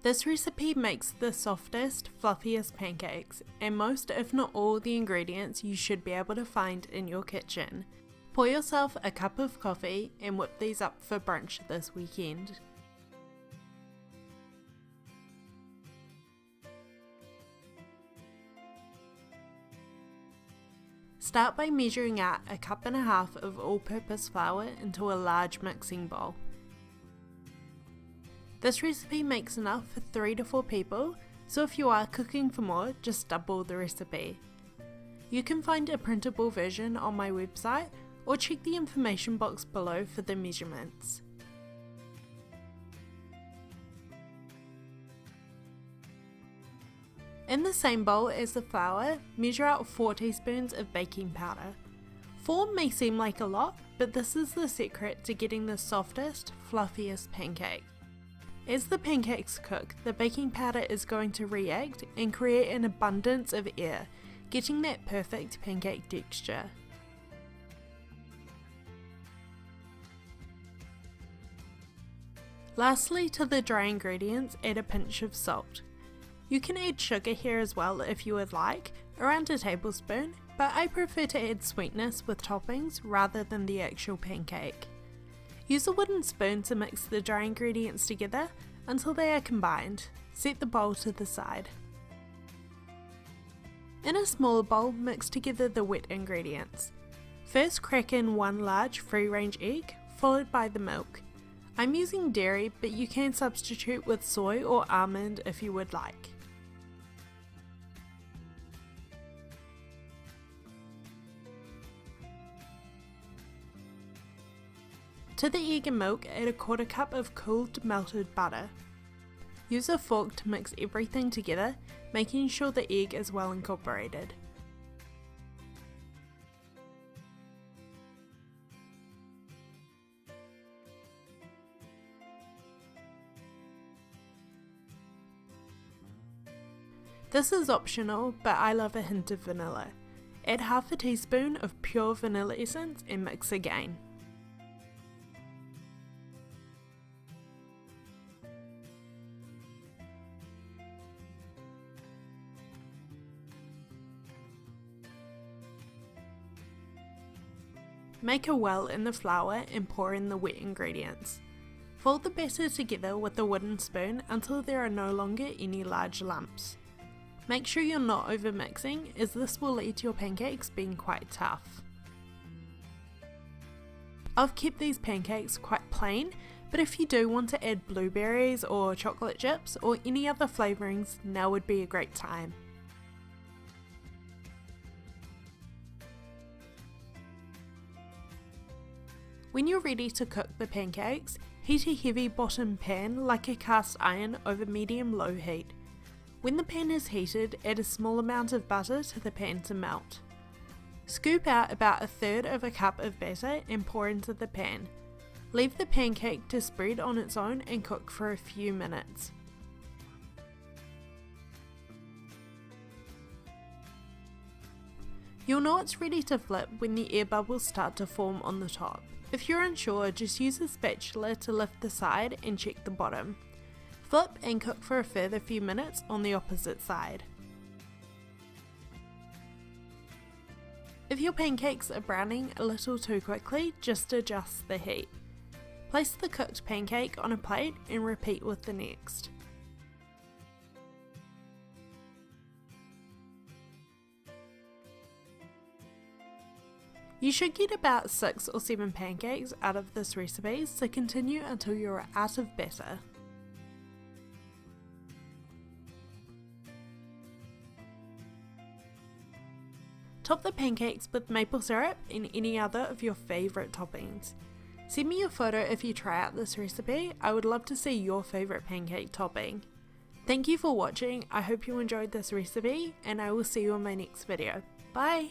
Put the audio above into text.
This recipe makes the softest, fluffiest pancakes, and most if not all the ingredients you should be able to find in your kitchen. Pour yourself a cup of coffee and whip these up for brunch this weekend. Start by measuring out a cup and a half of all-purpose flour into a large mixing bowl. This recipe makes enough for 3 to 4 people, so if you are cooking for more, just double the recipe. You can find a printable version on my website or check the information box below for the measurements. In the same bowl as the flour, measure out 4 teaspoons of baking powder. 4 may seem like a lot, but this is the secret to getting the softest, fluffiest pancake. As the pancakes cook, the baking powder is going to react and create an abundance of air, getting that perfect pancake texture. Lastly, to the dry ingredients, add a pinch of salt. You can add sugar here as well if you would like, around a tablespoon, but I prefer to add sweetness with toppings rather than the actual pancake. Use a wooden spoon to mix the dry ingredients together until they are combined. Set the bowl to the side. In a smaller bowl, mix together the wet ingredients. First, crack in 1 large free-range egg, followed by the milk. I'm using dairy, but you can substitute with soy or almond if you would like. To the egg and milk, add a 1/4 cup of cooled melted butter. Use a fork to mix everything together, making sure the egg is well incorporated. This is optional, but I love a hint of vanilla. Add half a teaspoon of pure vanilla essence and mix again. Make a well in the flour and pour in the wet ingredients. Fold the batter together with a wooden spoon until there are no longer any large lumps. Make sure you're not over mixing, as this will lead to your pancakes being quite tough. I've kept these pancakes quite plain, but if you do want to add blueberries or chocolate chips or any other flavourings, now would be a great time. When you're ready to cook the pancakes, heat a heavy bottom pan like a cast iron over medium-low heat. When the pan is heated, add a small amount of butter to the pan to melt. Scoop out about 1/3 of a cup of batter and pour into the pan. Leave the pancake to spread on its own and cook for a few minutes. You'll know it's ready to flip when the air bubbles start to form on the top. If you're unsure, just use a spatula to lift the side and check the bottom. Flip and cook for a further few minutes on the opposite side. If your pancakes are browning a little too quickly, just adjust the heat. Place the cooked pancake on a plate and repeat with the next. You should get about 6 or 7 pancakes out of this recipe, so continue until you're out of batter. Top the pancakes with maple syrup and any other of your favourite toppings. Send me a photo if you try out this recipe. I would love to see your favourite pancake topping. Thank you for watching. I hope you enjoyed this recipe, and I will see you in my next video. Bye!